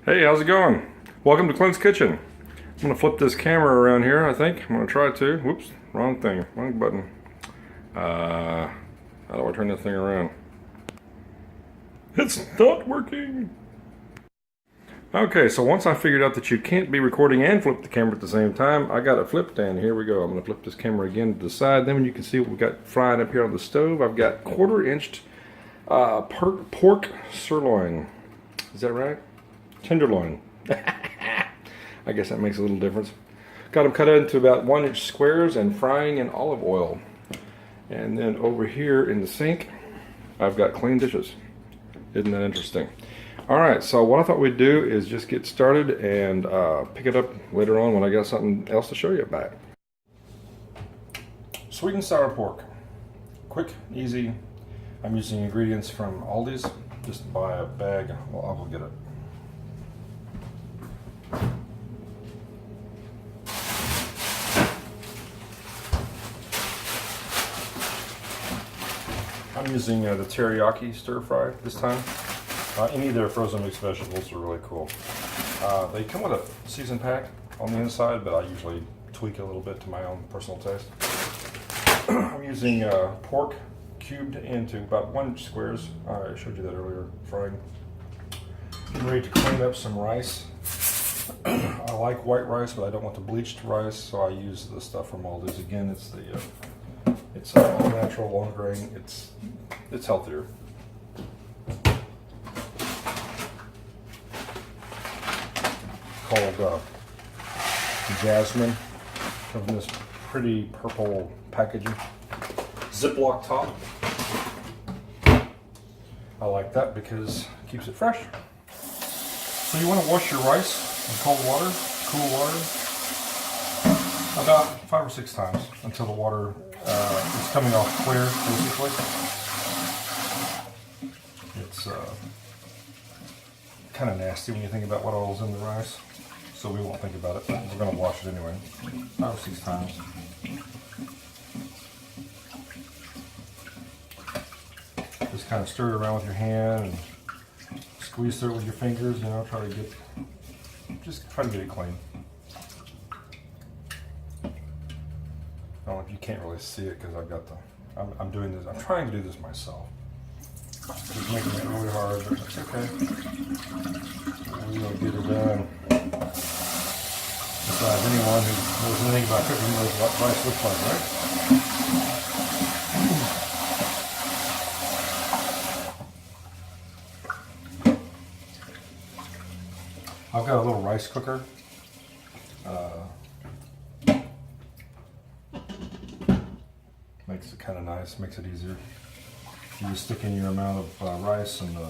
Hey, how's it going? Welcome to Klint's Kitchen. I'm gonna flip this camera around here, I think. I'm gonna try to. Whoops, wrong thing, wrong button. How do I turn this thing around? It's not working. Okay, so once I figured out that you can't be recording and flip the camera at the same time, I got it flipped, and here we go. I'm gonna flip this camera again to the side. Then you can see what we got frying up here on the stove. I've got quarter-inched pork sirloin. Is that right? Tenderloin. I guess that makes a little difference. Got them cut into about 1-inch squares and frying in olive oil. And then over here in the sink, I've got clean dishes. Isn't that interesting? All right, so what I thought we'd do is just get started and pick it up later on when I got something else to show you about. Sweet and sour pork. Quick, easy. I'm using ingredients from Aldi's. Just buy a bag. Well, I'll go get it. I'm using the teriyaki stir fry this time. Any of their frozen mixed vegetables are really cool. They come with a season pack on the inside, but I usually tweak it a little bit to my own personal taste. I'm using pork cubed into about 1-inch squares. I showed you that earlier, frying. Getting ready to clean up some rice. I like white rice, but I don't want the bleached rice, so I use the stuff from Aldi's. Again, it's the it's all natural, long grain. It's healthier. Called Jasmine. Comes in this pretty purple packaging. Ziploc top. I like that because it keeps it fresh. So you want to wash your rice in cold water, cool water, about 5 or 6 times until the water is coming off clear, basically. It's kind of nasty when you think about what all's in the rice, so we won't think about it. We're going to wash it anyway, 5 or 6 times. Just kind of stir it around with your hand and squeeze through it with your fingers, you know, try to get it clean. I don't know if you can't really see it because I've got I'm doing this, I'm trying to do this myself. It's making it really hard, but that's okay. We're going to get it done. Besides, anyone who knows anything about cooking knows what rice looks like, right? I've got a little rice cooker. Makes it kind of nice, makes it easier. You just stick in your amount of rice and the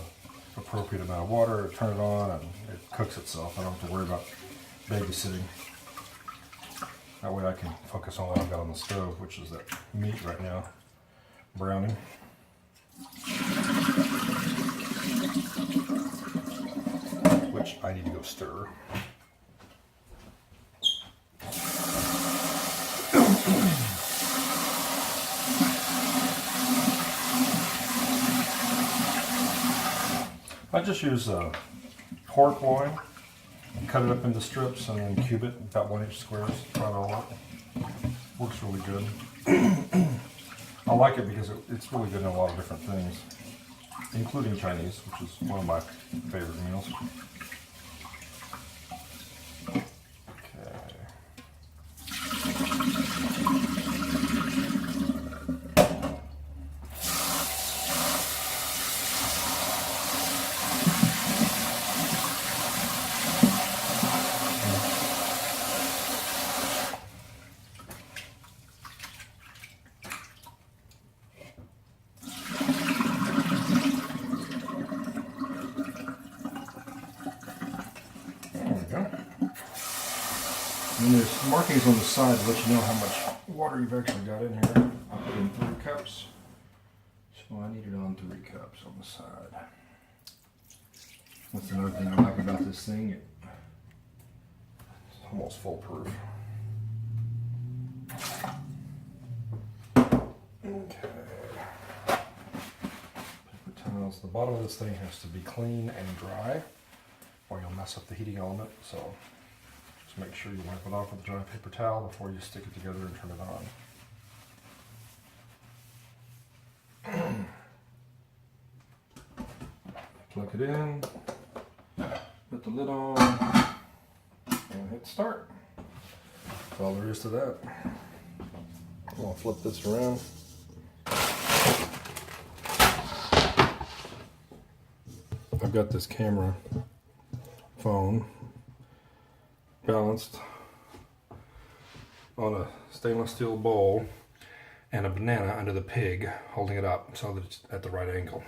appropriate amount of water, turn it on, and it cooks itself. I don't have to worry about babysitting. That way I can focus on what I've got on the stove, which is that meat right now, browning. Which I need to go stir. I just use pork loin, cut it up into strips, and then cube it about 1-inch squares. Try it all out. Works really good. I like it because it's really good in a lot of different things, including Chinese, which is one of my favorite meals. And there's markings on the side to let you know how much water you've actually got in here. I put in 3 cups. So I need it on 3 cups on the side. That's another thing I like about this thing. It's almost foolproof. Okay. Paper towels. The bottom of this thing has to be clean and dry. or you'll mess up the heating element. So just make sure you wipe it off with a dry paper towel before you stick it together and turn it on. Plug it in, put the lid on, and hit start. That's all there is to that. I'll flip this around. I've got this camera phone balanced on a stainless steel bowl and a banana under the pig holding it up so that it's at the right angle.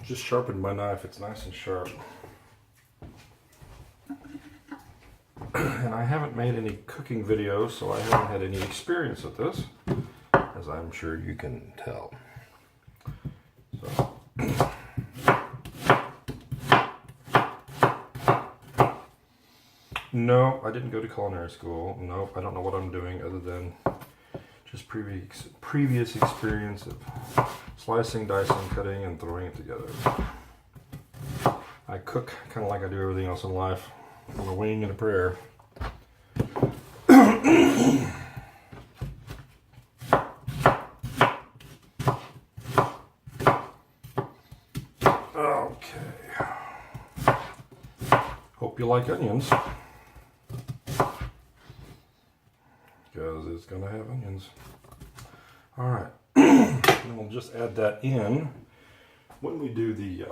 Just sharpened my knife, it's nice and sharp. And I haven't made any cooking videos, so I haven't had any experience with this, as I'm sure you can tell. So. No, I didn't go to culinary school. Nope, I don't know what I'm doing other than just previous experience of slicing, dicing, cutting, and throwing it together. I cook kind of like I do everything else in life, on a wing and a prayer. Okay. Hope you like onions, because it's gonna have onions. All right. And we'll just add that in when we do the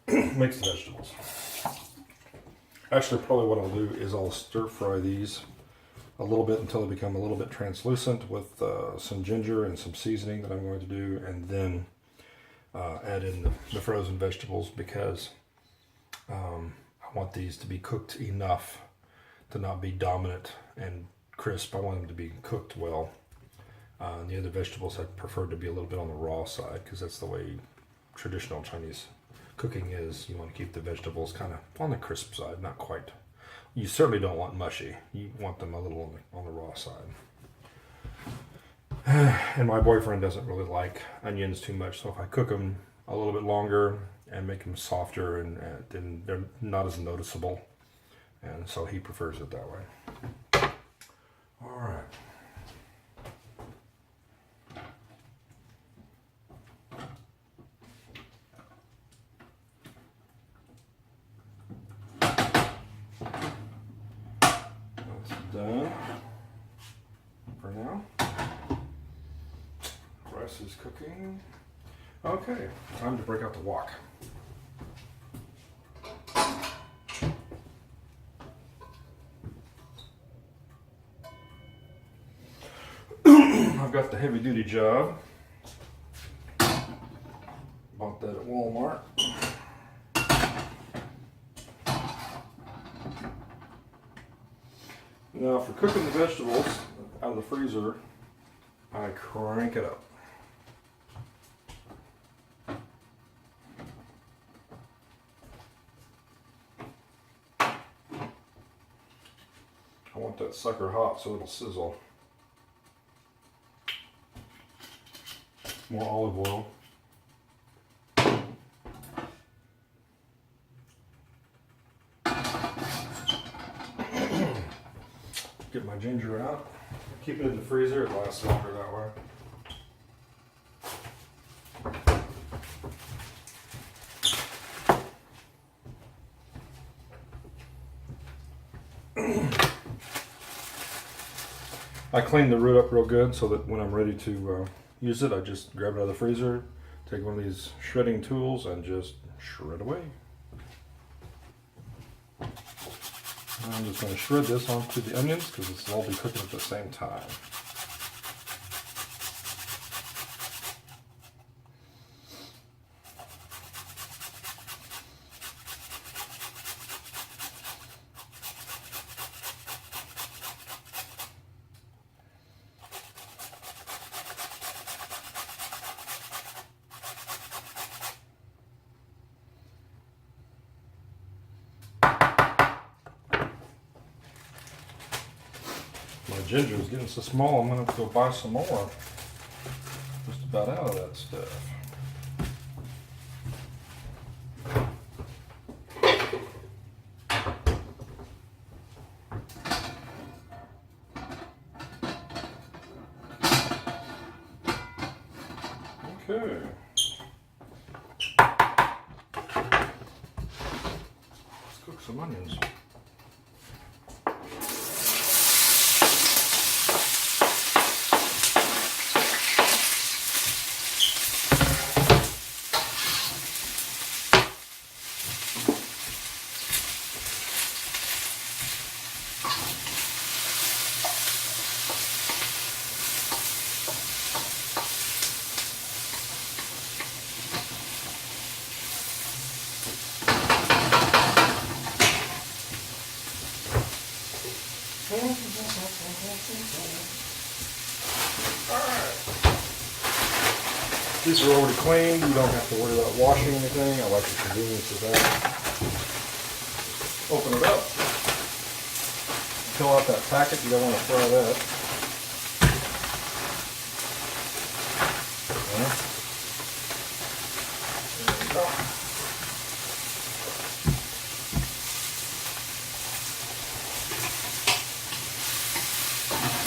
mixed vegetables. Actually, probably what I'll do is I'll stir fry these a little bit until they become a little bit translucent with some ginger and some seasoning that I'm going to do, and then add in the frozen vegetables, because I want these to be cooked enough to not be dominant and crisp. I want them to be cooked well. And the other vegetables I prefer to be a little bit on the raw side, because that's the way traditional Chinese cooking is. You want to keep the vegetables kind of on the crisp side, not quite. You certainly don't want mushy. You want them a little on the raw side. And my boyfriend doesn't really like onions too much, so if I cook them a little bit longer and make them softer, and then they're not as noticeable, and so he prefers it that way. All right. Done for now. Rice is cooking. Okay, time to break out the wok. I've got the heavy duty job. Bought that at Walmart. Now for cooking the vegetables out of the freezer, I crank it up. I want that sucker hot so it'll sizzle. More olive oil. Get my ginger out. Keep it in the freezer, it lasts longer that way. I clean the root up real good so that when I'm ready to use it, I just grab it out of the freezer, take one of these shredding tools, and just shred away. I'm just going to shred this onto the onions because this will all be cooking at the same time. My ginger is getting so small, I'm gonna have to go buy some more. Just about out of that stuff. Okay. Let's cook some onions. These are already cleaned. You don't have to worry about washing anything. I like the convenience of that. Open it up. Fill out that packet. You don't want to throw that. Okay. There we go.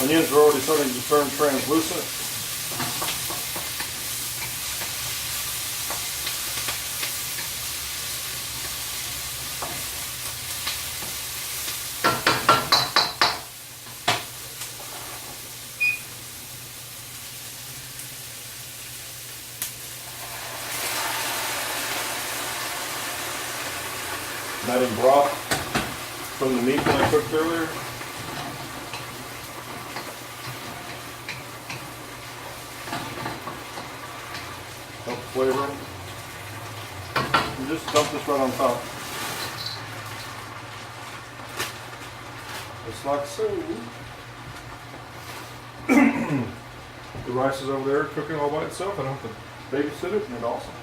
Onions are already starting to turn translucent. Adding broth from the meat that I cooked earlier. Help flavor it. And just dump this right on top. Just like so. The rice is over there cooking all by itself. I don't have to babysit it, and it's awesome.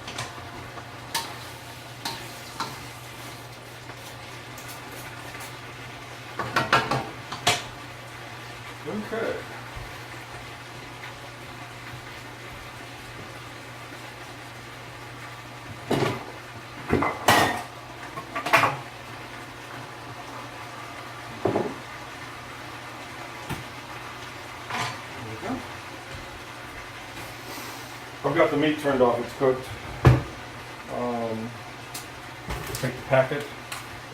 Okay. I've got the meat turned off, it's cooked. Take the packet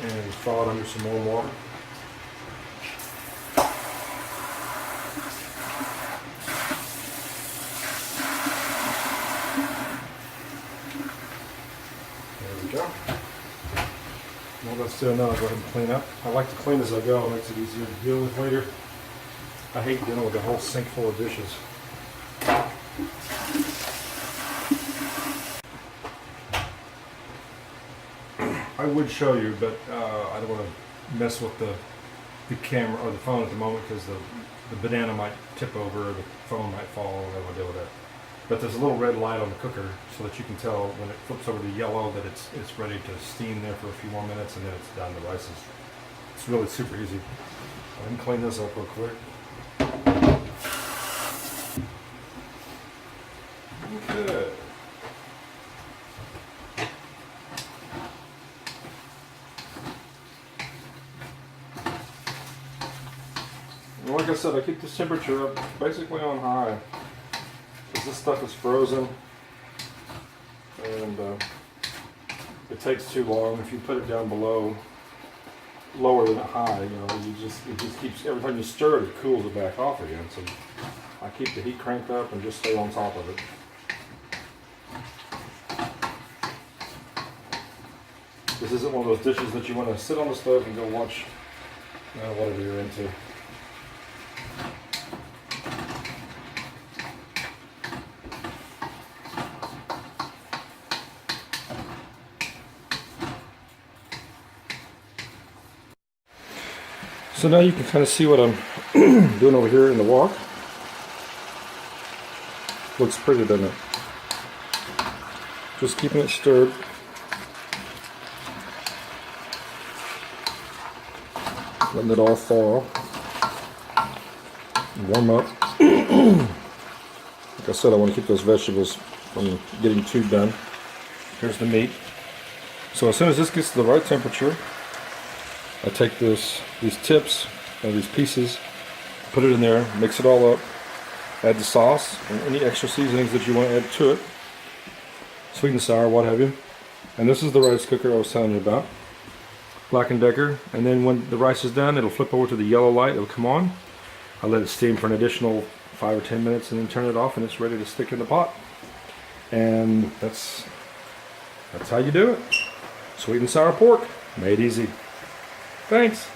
and thaw it under some warm water. Well, that's still enough. I'll go ahead and clean up. I like to clean as I go. It makes it easier to deal with later. I hate dealing with a whole sink full of dishes. I would show you, but I don't want to mess with the camera or the phone at the moment because the banana might tip over, or the phone might fall. I don't want to deal with that. But there's a little red light on the cooker so that you can tell when it flips over to yellow that it's ready to steam there for a few more minutes, and then it's done. The rice is, it's really super easy. I can clean this up real quick. Okay. And like I said, I keep this temperature up basically on high. This stuff is frozen, and it takes too long. If you put it down below, lower than high, you know, it just keeps, every time you stir it, it cools it back off again. So I keep the heat cranked up and just stay on top of it. This isn't one of those dishes that you want to sit on the stove and go watch whatever you're into. So now you can kind of see what I'm doing over here in the wok. Looks pretty, doesn't it? Just keeping it stirred. Letting it all thaw. Warm up. Like I said, I want to keep those vegetables from getting too done. Here's the meat. So as soon as this gets to the right temperature, I take these tips, these pieces, put it in there, mix it all up, add the sauce and any extra seasonings that you want to add to it, sweet and sour, what have you. And this is the rice cooker I was telling you about, Black & Decker. And then when the rice is done, it'll flip over to the yellow light, it'll come on. I let it steam for an additional 5 or 10 minutes and then turn it off, and it's ready to stick in the pot. And that's how you do it. Sweet and sour pork, made easy. Thanks.